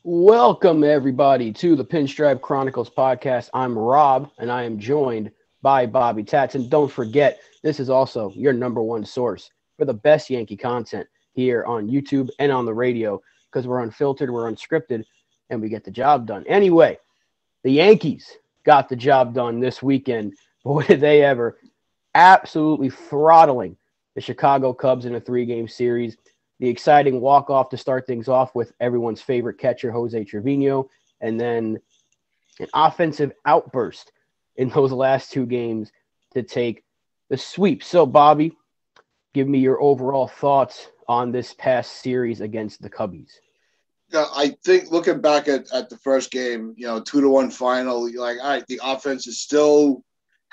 Welcome, everybody, to the Pinstripe Chronicles podcast. I'm Rob, and I am joined by Bobby Tats. And don't forget, this is also your number one source for the best Yankee content here on YouTube and on the radio because we're unfiltered, we're unscripted, and we get the job done. Anyway, the Yankees got the job done this weekend. Boy, did they ever. Absolutely throttling the Chicago Cubs in a 3-game series. The exciting walk-off to start things off with everyone's favorite catcher, Jose Trevino, and then an offensive outburst in those last 2 games to take the sweep. So, Bobby, give me your overall thoughts on this past series against the Cubbies. Yeah, I think looking back at the first game, 2-1 final, you're like, all right, the offense is still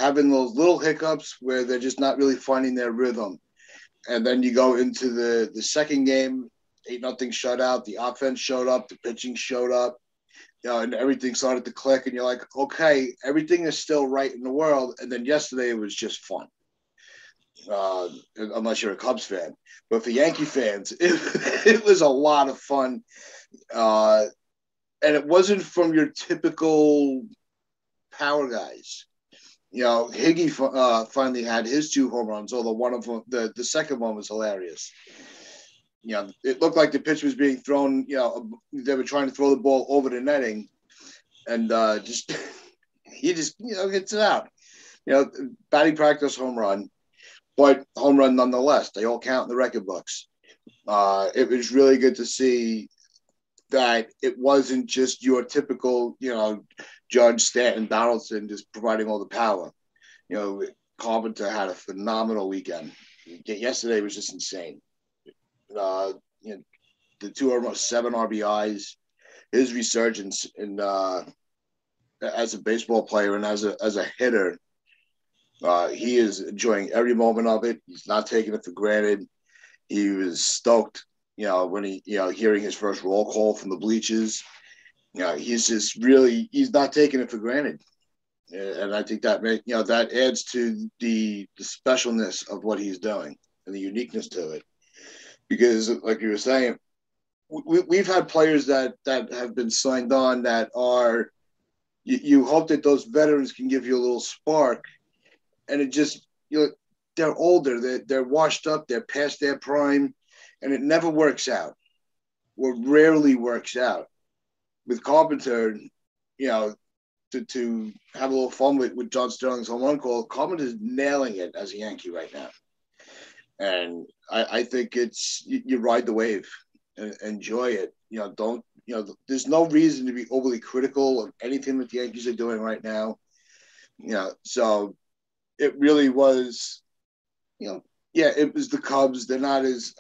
having those little hiccups where they're just not really finding their rhythm. And then you go into the second game, 8-0 shutout. The offense showed up, the pitching showed up, and everything started to click. And you're like, okay, everything is still right in the world. And then yesterday it was just fun, unless you're a Cubs fan. But for Yankee fans, it was a lot of fun. And it wasn't from your typical power guys. Higgy finally had his 2 home runs, although one of them, the second one was hilarious. It looked like the pitch was being thrown, they were trying to throw the ball over the netting, and he just hits it out. Batting practice home run, but home run nonetheless. They all count in the record books. It was really good to see that it wasn't just your typical, Judge, Stanton, Donaldson just providing all the power. Carpenter had a phenomenal weekend. Yesterday was just insane. The 2 almost 7 RBIs, his resurgence in as a baseball player and as a hitter, he is enjoying every moment of it. He's not taking it for granted. He was stoked, when he, hearing his first roll call from the bleachers. He's just really, he's not taking it for granted. And I think that that adds to the specialness of what he's doing and the uniqueness to it. Because like you were saying, we've had players that have been signed on that are, you hope that those veterans can give you a little spark, and it just, they're older, they're washed up, they're past their prime, and it never works out, or rarely works out. With Carpenter, to have a little fun with John Sterling's home run call, Carpenter's nailing it as a Yankee right now. And I think it's, you ride the wave and enjoy it. There's no reason to be overly critical of anything that the Yankees are doing right now. So it really was, it was the Cubs. They're not as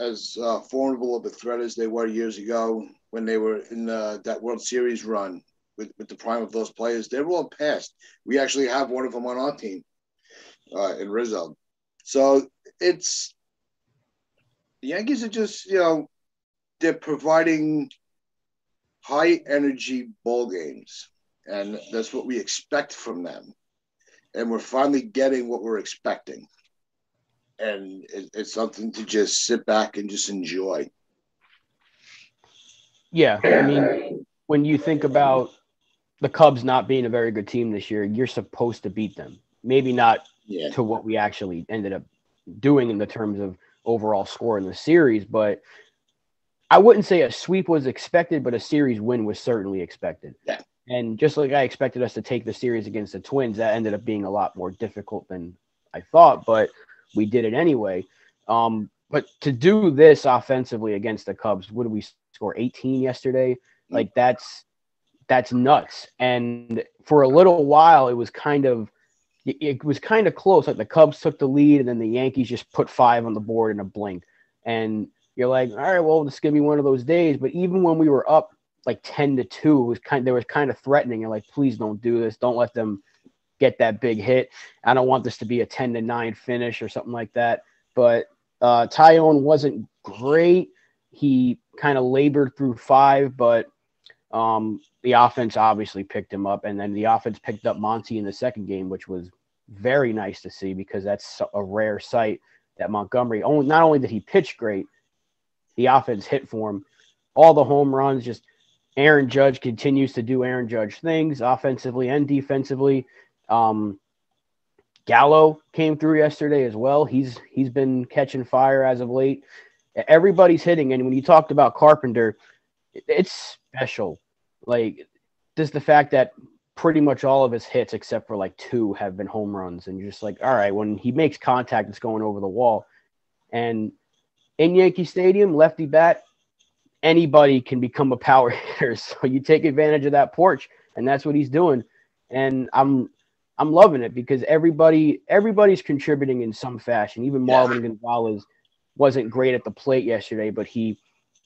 formidable of a threat as they were years ago when they were in that World Series run with the prime of those players. They're all past. We actually have one of them on our team in Rizzo. So it's, the Yankees are just, they're providing high energy ball games, and that's what we expect from them. And we're finally getting what we're expecting. And it's something to just sit back and just enjoy. Yeah, I mean, when you think about the Cubs not being a very good team this year, you're supposed to beat them. Maybe not to what we actually ended up doing in the terms of overall score in the series, but I wouldn't say a sweep was expected, but a series win was certainly expected. Yeah. And just like I expected us to take the series against the Twins, that ended up being a lot more difficult than I thought, but we did it anyway. But to do this offensively against the Cubs, what did we score? 18 yesterday? Like that's nuts. And for a little while, it was kind of close. Like the Cubs took the lead, and then the Yankees just put 5 on the board in a blink. And you're like, all right, well, this is gonna be one of those days. But even when we were up like 10-2, they were kind of threatening. And like, please don't do this. Don't let them get that big hit. I don't want this to be a 10-9 finish or something like that. But Tyone wasn't great. He kind of labored through 5, but the offense obviously picked him up, and then the offense picked up Monty in the second game, which was very nice to see because that's a rare sight that Montgomery, not only did he pitch great, the offense hit for him. All the home runs, just Aaron Judge continues to do Aaron Judge things offensively and defensively. Gallo came through yesterday as well. He's been catching fire as of late. Everybody's hitting, and when you talked about Carpenter, it's special. Like, just the fact that pretty much all of his hits, except for like 2, have been home runs, and you're just like, all right, when he makes contact, it's going over the wall. And in Yankee Stadium, lefty bat, anybody can become a power hitter. So you take advantage of that porch, and that's what he's doing. And I'm loving it because everybody's contributing in some fashion. Even Marwin Gonzalez wasn't great at the plate yesterday, but he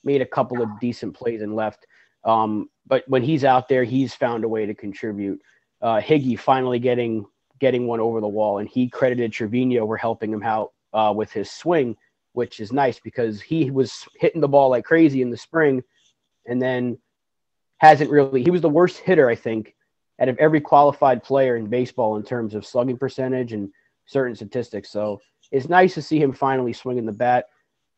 made a couple of decent plays and left. But when he's out there, he's found a way to contribute. Higgy finally getting one over the wall, and he credited Trevino for helping him out with his swing, which is nice because he was hitting the ball like crazy in the spring and then he was the worst hitter, I think, out of every qualified player in baseball in terms of slugging percentage and certain statistics. So it's nice to see him finally swinging the bat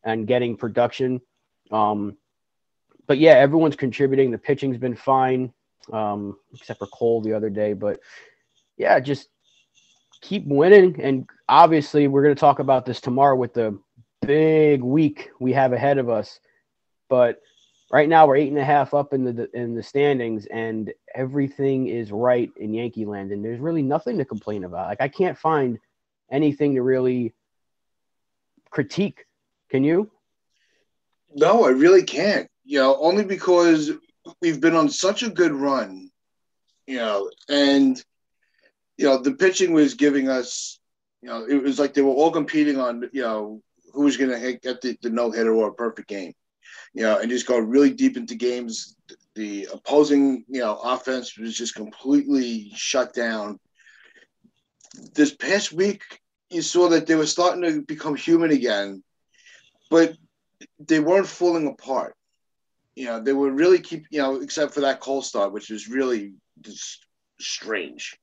and getting production. But yeah, everyone's contributing. The pitching's been fine, except for Cole the other day. But yeah, just keep winning. And obviously we're going to talk about this tomorrow with the big week we have ahead of us. But right now we're 8.5 up in the standings, and everything is right in Yankee land, and there's really nothing to complain about. Like, I can't find anything to really critique. Can you? No, I really can't. Only because we've been on such a good run, and the pitching was giving us, it was like they were all competing on, who was going to get the no-hitter or a perfect game. And just go really deep into games. The opposing, offense was just completely shut down. This past week, you saw that they were starting to become human again, but they weren't falling apart. They were really except for that Cole start, which was really just strange.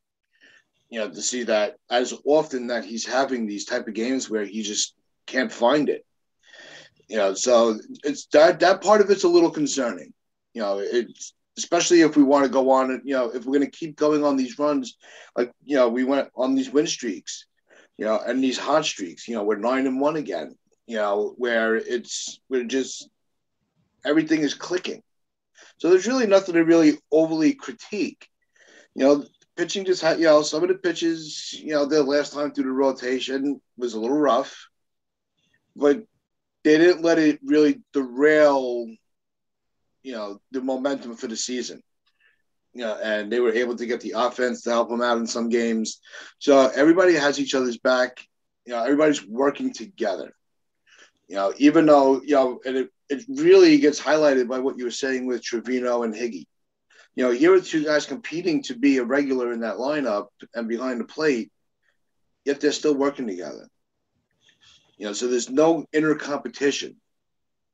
To see that as often that he's having these type of games where he just can't find it. So it's that part of it's a little concerning. It's especially if we want to go on, if we're going to keep going on these runs, like, we went on these win streaks, and these hot streaks, we're 9-1 again, where we're just, everything is clicking. So there's really nothing to really overly critique. Pitching just had, some of the pitches, the last time through the rotation was a little rough, but they didn't let it really derail, the momentum for the season. And they were able to get the offense to help them out in some games. So everybody has each other's back. Everybody's working together. Even though, and it really gets highlighted by what you were saying with Trevino and Higgy. Here are two guys competing to be a regular in that lineup and behind the plate, yet they're still working together. So there's no inner competition.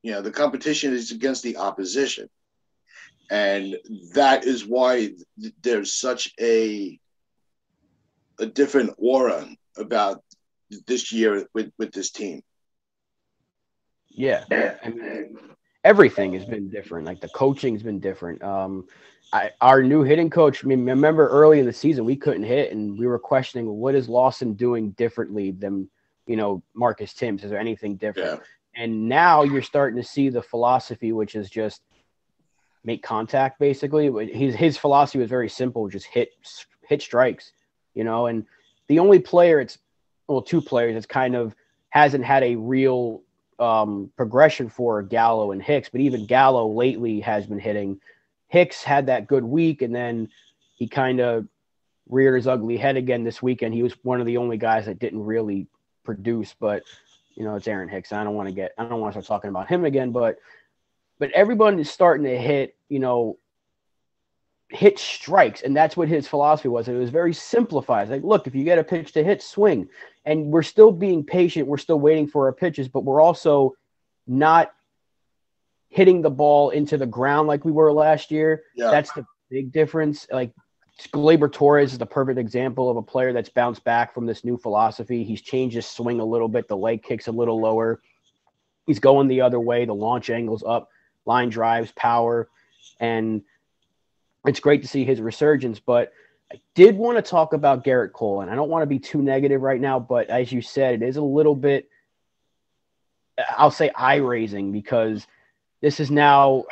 The competition is against the opposition. And that is why there's such a different aura about this year with this team. Yeah. I mean, everything has been different. Like, the coaching's been different. Our new hitting coach, remember early in the season, we couldn't hit, and we were questioning, what is Lawson doing differently than Marcus Timms? Is there anything different? Yeah. And now you're starting to see the philosophy, which is just make contact, basically. His philosophy was very simple, just hit strikes, and the only player two players it's kind of hasn't had a real progression for Gallo and Hicks, but even Gallo lately has been hitting. Hicks had that good week, and then he kind of reared his ugly head again this weekend. He was one of the only guys that didn't really produce, but it's Aaron Hicks. I don't want to start talking about him again, but everyone is starting to hit strikes, and that's what his philosophy was. And it was very simplified. Like, look, if you get a pitch to hit, swing. And we're still being patient. We're still waiting for our pitches, but we're also not hitting the ball into the ground like we were last year. Yeah. That's the big difference. Like, Gleyber Torres is the perfect example of a player that's bounced back from this new philosophy. He's changed his swing a little bit. The leg kick's a little lower. He's going the other way. The launch angle's up, line drives, power. And it's great to see his resurgence. But I did want to talk about Garrett Cole, and I don't want to be too negative right now, but as you said, it is a little bit, I'll say, eye-raising, because this is now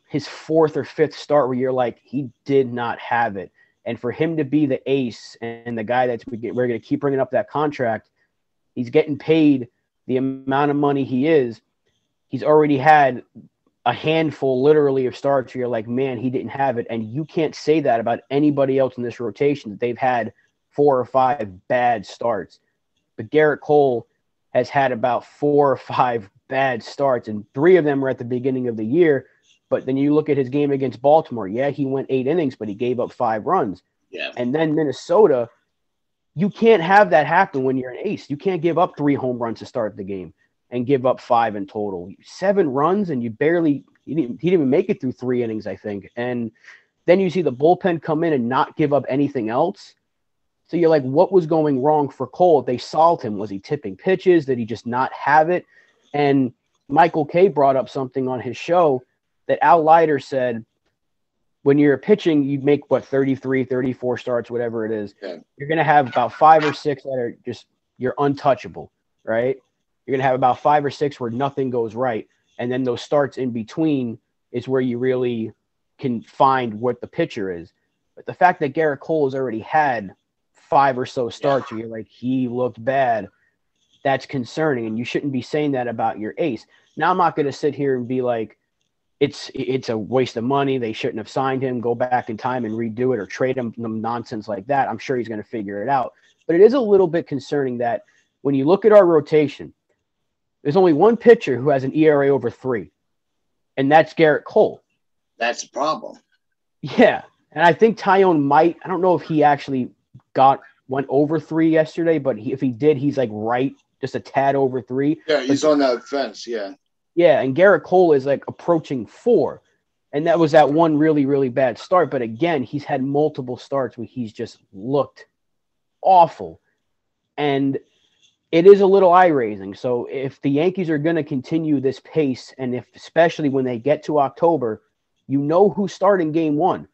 his fourth or fifth start where you're like, he did not have it. And for him to be the ace and the guy we're going to keep bringing up that contract, he's getting paid the amount of money he is. He's already had a handful, literally, of starts where you're like, man, he didn't have it. And you can't say that about anybody else in this rotation, that they've had 4 or 5 bad starts. But Garrett Cole has had about 4 or 5 bad starts, and 3 of them were at the beginning of the year. But then you look at his game against Baltimore. Yeah, he went 8 innings, but he gave up 5 runs. Yeah. And then Minnesota, you can't have that happen when you're an ace. You can't give up 3 home runs to start the game and give up 5 in total. 7 runs, and he didn't even make it through 3 innings, I think. And then you see the bullpen come in and not give up anything else. So you're like, what was going wrong for Cole? They solved him. Was he tipping pitches? Did he just not have it? And Michael Kay brought up something on his show that Al Leiter said, when you're pitching, you make, 33, 34 starts, whatever it is. Yeah. You're going to have about 5 or 6 that are just, you're untouchable, right? You're going to have about 5 or 6 where nothing goes right. And then those starts in between is where you really can find what the pitcher is. But the fact that Garrett Cole has already had 5 or so starts where you're like, he looked bad, that's concerning. And you shouldn't be saying that about your ace. Now, I'm not going to sit here and be like, it's a waste of money, they shouldn't have signed him, go back in time and redo it or trade him, nonsense like that. I'm sure he's going to figure it out. But it is a little bit concerning that when you look at our rotation, there's only one pitcher who has an ERA over 3, and that's Garrett Cole. That's the problem. Yeah, and I think Tyone might. I don't know if he actually went over 3 yesterday, but if he did, he's like right, just a tad over 3. Yeah, he's on that fence. Yeah. Yeah, and Garrett Cole is like approaching 4, and that was that one really, really bad start. But again, he's had multiple starts where he's just looked awful, and it is a little eye-raising. So if the Yankees are going to continue this pace, and especially when they get to October, you know who's starting game 1,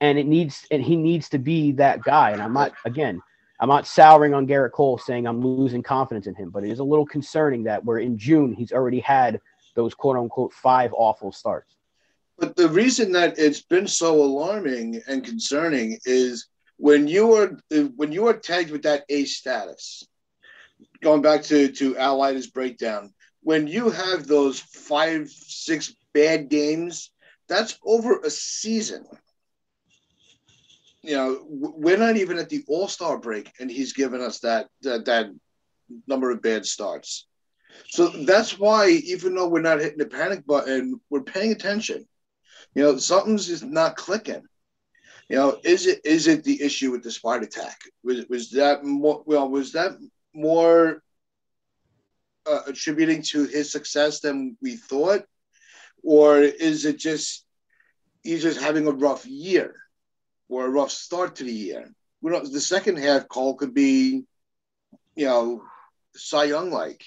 and he needs to be that guy. And I'm not souring on Garrett Cole saying I'm losing confidence in him, but it is a little concerning that we're in June, he's already had those quote-unquote 5 awful starts. But the reason that it's been so alarming and concerning is when you are tagged with that ace status, going back to Al Leiter's breakdown, when you have those 5, 6 bad games, that's over a season. You know, we're not even at the All-Star break, and he's given us that number of bad starts. So that's why, even though we're not hitting the panic button, we're paying attention. You know, something's just not clicking. You know, is it the issue with the spine attack? Was that more attributing to his success than we thought, or is it just he's just having a rough year? Or a rough start to the year? The second half, Cole could be, Cy Young-like.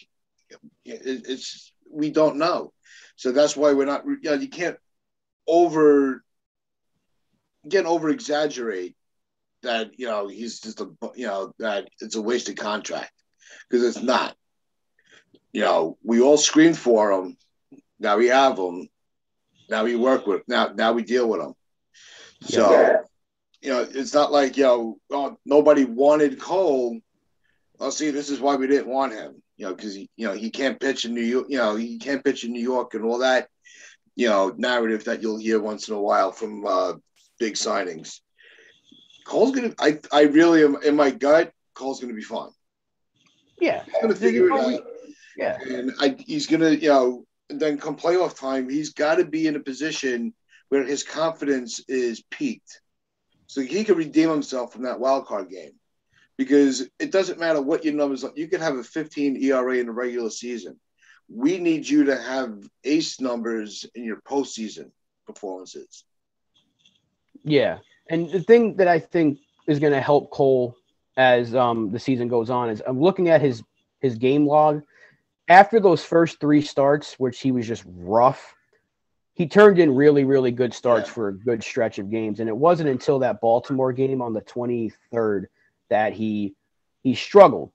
We don't know. So that's why we're not, you can't over-exaggerate that, he's just that it's a wasted contract, because it's not. We all screamed for him. Now we have him. Now we work with, now we deal with him. So, it's not like, nobody wanted Cole. Well, see, this is why we didn't want him, because, he can't pitch in New York, he can't pitch in New York and all that, narrative that you'll hear once in a while from big signings. Cole's going to, I really am, in my gut, Cole's going to be fine. Yeah. He's going to figure it out. Yeah. And he's going to, then come playoff time, he's got to be in a position where his confidence is peaked, so he can redeem himself from that wild card game. Because it doesn't matter what your numbers are. You can have a 15 ERA in the regular season. We need you to have ace numbers in your postseason performances. Yeah. And the thing that I think is going to help Cole as the season goes on is I'm looking at his game log. After those first 3 starts, which he was just rough, he turned in really, really good starts for a good stretch of games. And it wasn't until that Baltimore game on the 23rd that he struggled.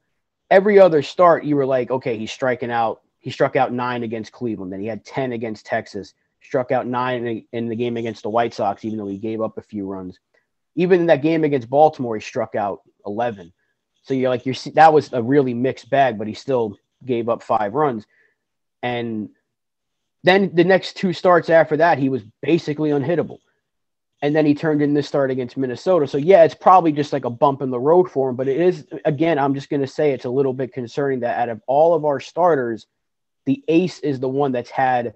Every other start, you were like, okay, he's striking out. He struck out 9 against Cleveland. Then he had 10 against Texas. Struck out 9 in the game against the White Sox, even though he gave up a few runs. Even in that game against Baltimore, he struck out 11. So you're like, that was a really mixed bag, but he still gave up 5 runs. And then the next 2 starts after that, he was basically unhittable. And then he turned in this start against Minnesota. So, yeah, it's probably just like a bump in the road for him. But it is, again, I'm just going to say it's a little bit concerning that out of all of our starters, the ace is the one that's had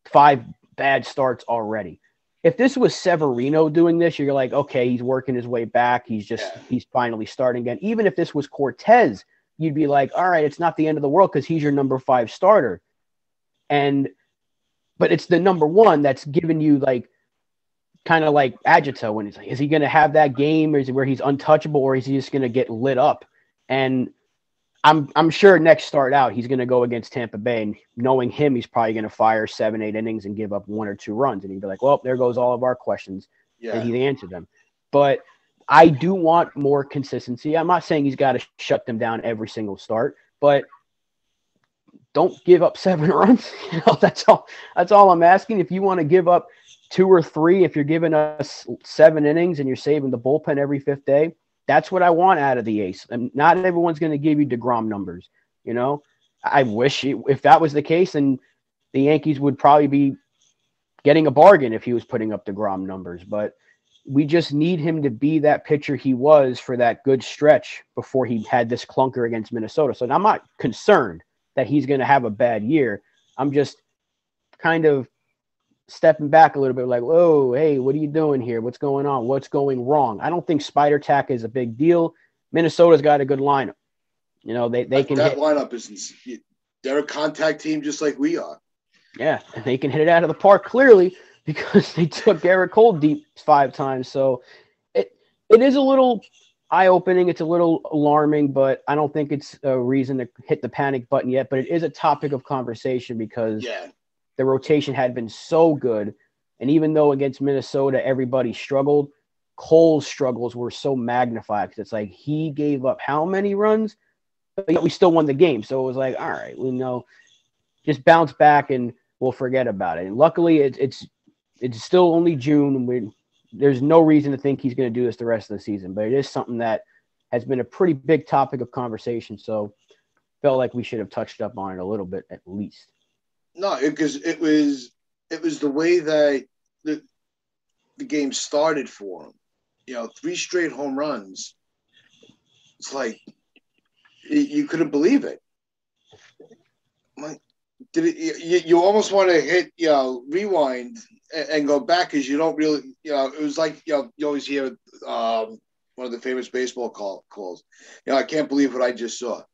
5 bad starts already. If this was Severino doing this, you're like, okay, he's working his way back. He's finally starting again. Even if this was Cortez, you'd be like, all right, it's not the end of the world because he's your number 5 starter. But it's the number 1 that's giving you like, kind of like agita when he's like, is he going to have that game or is it where he's untouchable or is he just going to get lit up? And I'm sure next start out, he's going to go against Tampa Bay, and knowing him, he's probably going to fire 7-8 innings and give up 1 or 2 runs. And he'd be like, well, there goes all of our questions. Yeah. And he'd answer them. But I do want more consistency. I'm not saying he's got to shut them down every single start, but don't give up 7 runs. That's all I'm asking. If you want to give up 2 or 3, if you're giving us 7 innings and you're saving the bullpen every 5th day, that's what I want out of the ace. And not everyone's going to give you DeGrom numbers. I wish if that was the case, then the Yankees would probably be getting a bargain if he was putting up DeGrom numbers. But we just need him to be that pitcher he was for that good stretch before he had this clunker against Minnesota. So I'm not concerned that he's going to have a bad year. I'm just kind of stepping back a little bit like, whoa, hey, what are you doing here? What's going on? What's going wrong? I don't think Spider Tack is a big deal. Minnesota's got a good lineup. They can that hit. Lineup is they're a contact team just like we are. Yeah, and they can hit it out of the park clearly because they took Garrett Cole deep 5 times. So it is a little eye-opening. It's a little alarming, but I don't think it's a reason to hit the panic button yet. But it is a topic of conversation because the rotation had been so good. And even though against Minnesota, everybody struggled, Cole's struggles were so magnified because it's like he gave up how many runs, but yet we still won the game. So it was like, all right, just bounce back and we'll forget about it. And luckily, it's still only June. And there's no reason to think he's going to do this the rest of the season. But it is something that has been a pretty big topic of conversation. So felt like we should have touched up on it a little bit at least. No, because it was the way that the game started for him. 3 straight home runs. It's like you couldn't believe it. Like, you almost want to hit rewind and go back because you don't really it was like you always hear one of the famous baseball calls. I can't believe what I just saw.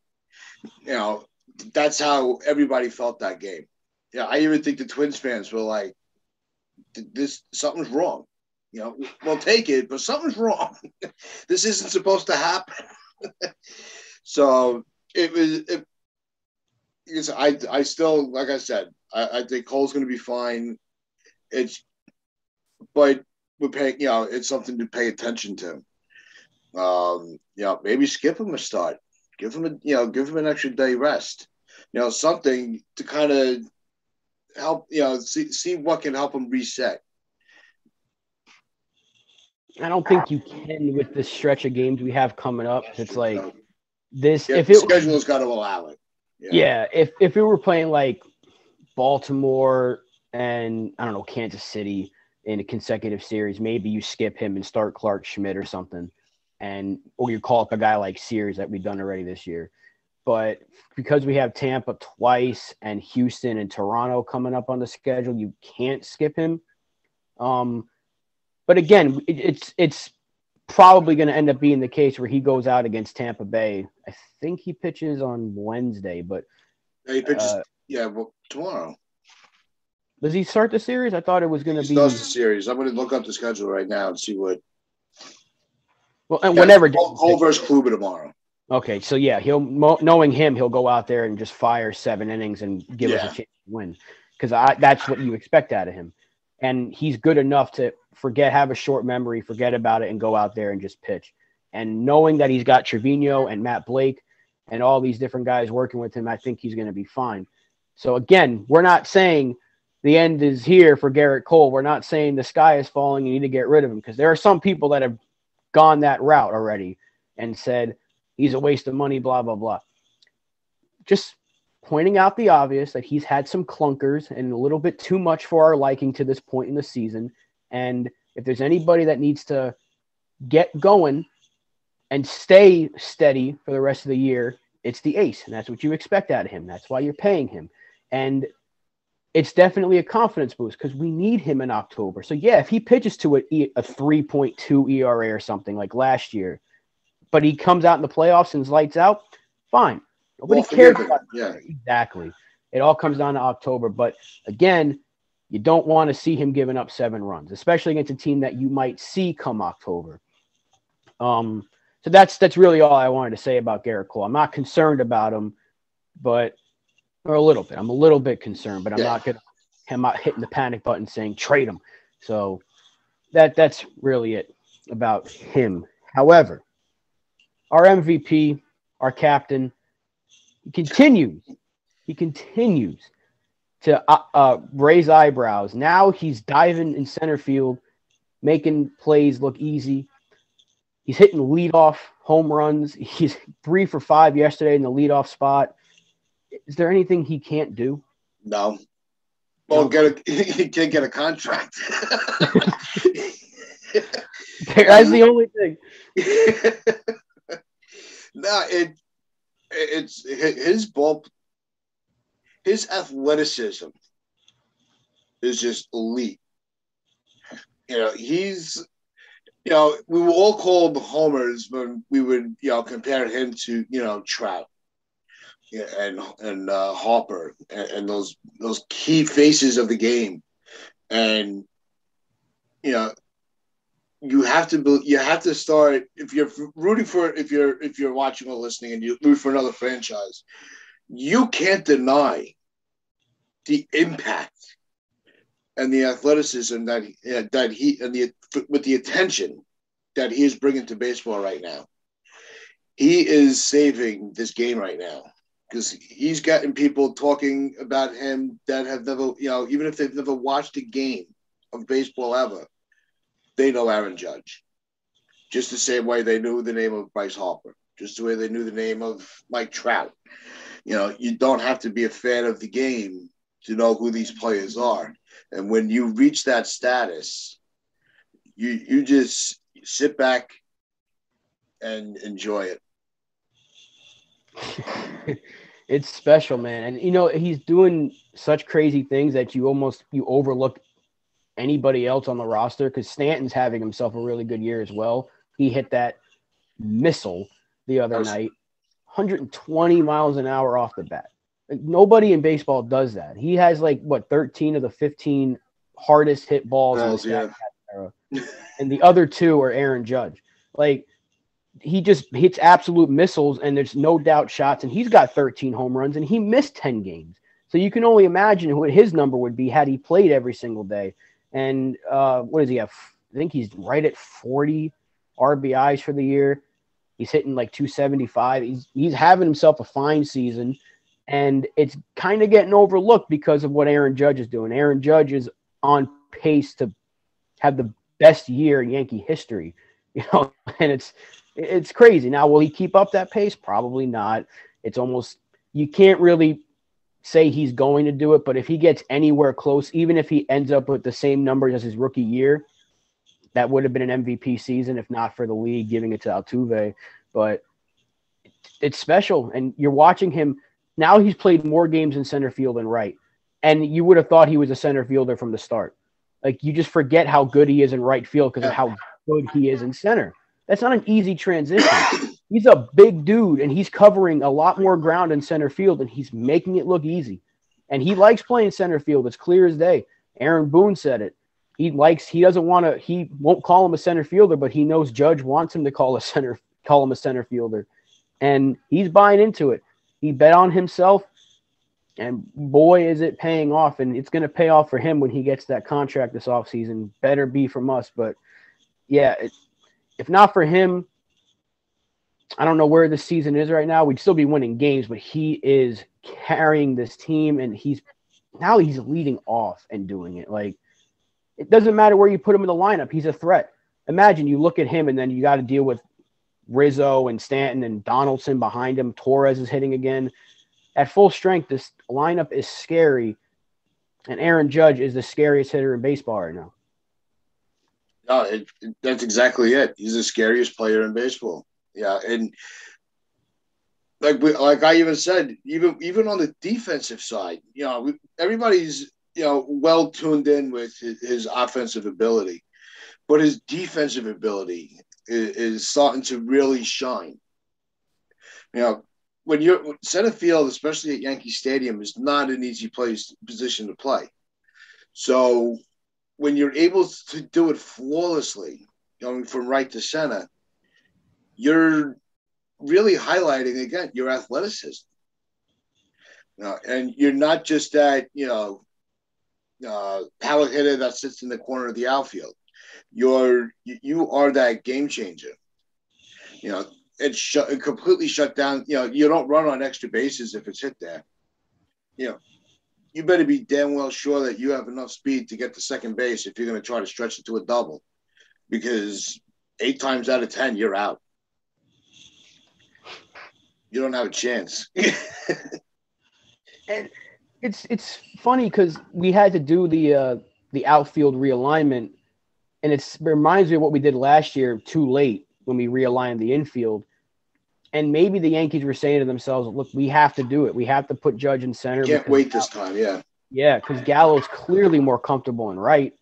That's how everybody felt that game. Yeah, I even think the Twins fans were like, something's wrong. We'll take it, but something's wrong. This isn't supposed to happen. So I still, like I said, I think Cole's going to be fine. But we're paying, it's something to pay attention to. Maybe skip him a start. Give him an extra day rest. Something to kind of help, see what can help him reset. I don't think you can with this stretch of games we have coming up. It's like this. If the schedule's got to allow it. Yeah. If we were playing like Baltimore and I don't know Kansas City in a consecutive series, maybe you skip him and start Clark Schmidt or something, or you call up a guy like Sears that we've done already this year. But because we have Tampa twice and Houston and Toronto coming up on the schedule, you can't skip him. But again, it's probably going to end up being the case where he goes out against Tampa Bay. I think he pitches on Wednesday, but he pitches. Tomorrow. Does he start the series? I thought it was going to be. He starts the series. I'm going to look up the schedule right now and see what. Well, and whenever Cole versus Kluber tomorrow. Okay, so knowing him, he'll go out there and just fire 7 innings and give us a chance to win. because that's what you expect out of him. And he's good enough to have a short memory, forget about it, and go out there and just pitch. And knowing that he's got Trevino and Matt Blake and all these different guys working with him, I think he's going to be fine. So, again, we're not saying the end is here for Garrett Cole. We're not saying the sky is falling, you need to get rid of him, because there are some people that have gone that route already and said he's a waste of money, blah, blah, blah. Just pointing out the obvious, that he's had some clunkers and a little bit too much for our liking to this point in the season. And if there's anybody that needs to get going and stay steady for the rest of the year, it's the ace. And that's what you expect out of him. That's why you're paying him. And it's definitely a confidence boost because we need him in October. So, yeah, if he pitches to a 3.2 ERA or something like last year, but he comes out in the playoffs and lights out, fine. Nobody cares about it. Yeah. Exactly. It all comes down to October. But, again, you don't want to see him giving up 7 runs, especially against a team that you might see come October. So that's really all I wanted to say about Garrett Cole. I'm not concerned about him, or a little bit. I'm a little bit concerned, but I'm not hitting the panic button saying trade him. So that's really it about him. However, our MVP, our captain, he continues to raise eyebrows. Now he's diving in center field, making plays look easy. He's hitting leadoff home runs. He's 3 for 5 yesterday in the leadoff spot. Is there anything he can't do? No. Well, he can't get a contract. That's the only thing. No, it's his ball. His athleticism is just elite. He's, we were all called homers when we would, compare him to, Trout and Harper and those key faces of the game. And, you have to start, if you're rooting for, if you're watching or listening and you root for another franchise, you can't deny the impact and the athleticism that he and with the attention that he is bringing to baseball right now. He is saving this game right now because he's gotten people talking about him that have never, even if they've never watched a game of baseball ever, they know Aaron Judge. Just the same way they knew the name of Bryce Harper, just the way they knew the name of Mike Trout. You don't have to be a fan of the game to know who these players are. And when you reach that status, you just sit back and enjoy it. It's special, man. And, he's doing such crazy things that you overlook anybody else on the roster because Stanton's having himself a really good year as well. He hit that missile the other night, 120 miles an hour off the bat. Nobody in baseball does that. He has 13 of the 15 hardest hit balls in the era. And the other 2 are Aaron Judge. He just hits absolute missiles and there's no doubt shots. And he's got 13 home runs and he missed 10 games. So you can only imagine what his number would be had he played every single day. And what does he have? I think he's right at 40 RBIs for the year. He's hitting 275. He's having himself a fine season. And it's kind of getting overlooked because of what Aaron Judge is doing. Aaron Judge is on pace to have the best year in Yankee history, and it's crazy. Now, will he keep up that pace? Probably not. It's almost, you can't really say he's going to do it, but if he gets anywhere close, even if he ends up with the same numbers as his rookie year, that would have been an MVP season, if not for the league giving it to Altuve. But it's special. And you're watching him. Now he's played more games in center field than right. And you would have thought he was a center fielder from the start. You just forget how good he is in right field because of how good he is in center. That's not an easy transition. He's a big dude, and he's covering a lot more ground in center field, and he's making it look easy. And he likes playing center field. It's clear as day. Aaron Boone said it. He won't call him a center fielder, but he knows Judge wants him to call him a center fielder. And he's buying into it. He bet on himself. And boy, is it paying off, and it's going to pay off for him when he gets that contract this offseason. Better be from us. But, yeah, if not for him, I don't know where the season is right now. We'd still be winning games, but he is carrying this team, and he's leading off and doing it. Like, it doesn't matter where you put him in the lineup. He's a threat. Imagine you look at him, and then you got to deal with Rizzo and Stanton and Donaldson behind him. Torres is hitting again. At full strength, this lineup is scary, and Aaron Judge is the scariest hitter in baseball right now. No, that's exactly it. He's the scariest player in baseball. Yeah, and like I even said, even on the defensive side, everybody's well tuned in with his offensive ability, but his defensive ability is starting to really shine. When you're center field, especially at Yankee Stadium, is not an easy position to play. So when you're able to do it flawlessly, going from right to center, you're really highlighting again your athleticism. And you're not just that power hitter that sits in the corner of the outfield. You are that game changer. It completely shut down. You don't run on extra bases if it's hit there. You better be damn well sure that you have enough speed to get to second base if you're going to try to stretch it to a double, because 8 times out of 10 you're out. You don't have a chance. And it's funny because we had to do the outfield realignment, and it reminds me of what we did last year too late when we realigned the infield. And maybe the Yankees were saying to themselves, look, we have to do it. We have to put Judge in center. Can't wait this time, yeah. Yeah, because Gallo's clearly more comfortable in right.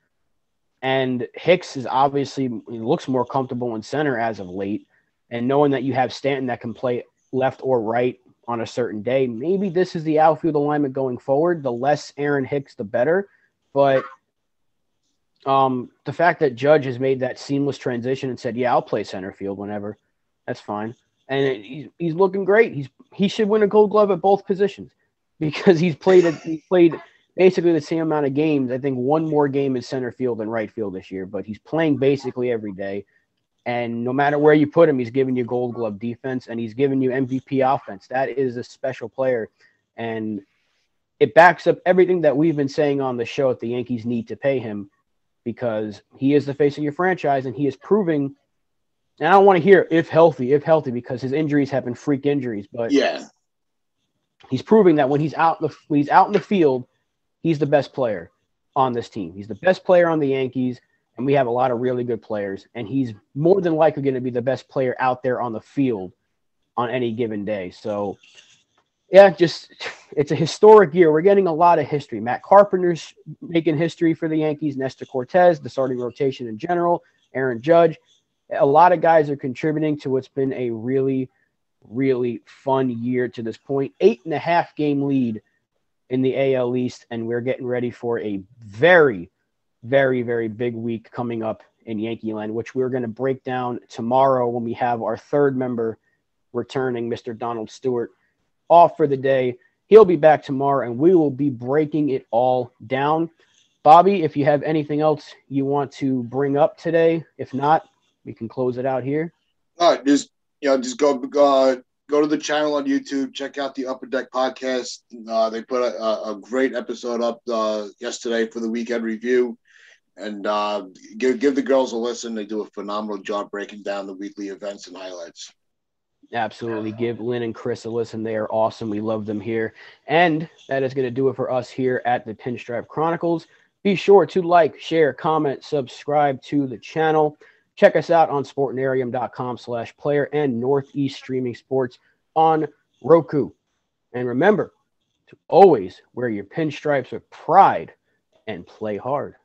And Hicks is obviously looks more comfortable in center as of late. And knowing that you have Stanton that can play left or right on a certain day, maybe this is the outfield alignment going forward. The less Aaron Hicks, the better. But the fact that Judge has made that seamless transition and said, yeah, I'll play center field whenever, that's fine. And he's looking great. He should win a Gold Glove at both positions because he's played basically the same amount of games. I think one more game in center field than right field this year, but he's playing basically every day. And no matter where you put him, he's giving you Gold Glove defense and he's giving you MVP offense. That is a special player. And it backs up everything that we've been saying on the show that the Yankees need to pay him, because he is the face of your franchise and he is proving. And I don't want to hear if healthy, because his injuries have been freak injuries. But yeah, he's proving that when he's out in the field, he's the best player on this team. He's the best player on the Yankees, and we have a lot of really good players. And he's more than likely going to be the best player out there on the field on any given day. So, yeah, it's a historic year. We're getting a lot of history. Matt Carpenter's making history for the Yankees. Nestor Cortez, the starting rotation in general. Aaron Judge. A lot of guys are contributing to what's been a really, really fun year to this point. 8.5 game lead in the AL East, and we're getting ready for a very, very, very big week coming up in Yankee Land, which we're going to break down tomorrow when we have our third member returning, Mr. Donald Stewart, off for the day. He'll be back tomorrow, and we will be breaking it all down. Bobby, if you have anything else you want to bring up today, if not, we can close it out here. All right, just go to the channel on YouTube. Check out the Upper Deck podcast. They put a great episode up yesterday for the weekend review, and give the girls a listen. They do a phenomenal job breaking down the weekly events and highlights. Absolutely. Give Lynn and Chris a listen. They are awesome. We love them here. And that is going to do it for us here at the Pinstripe Chronicles. Be sure to like, share, comment, subscribe to the channel. Check us out on sportnarium.com/player and Northeast Streaming Sports on Roku. And remember to always wear your pinstripes with pride and play hard.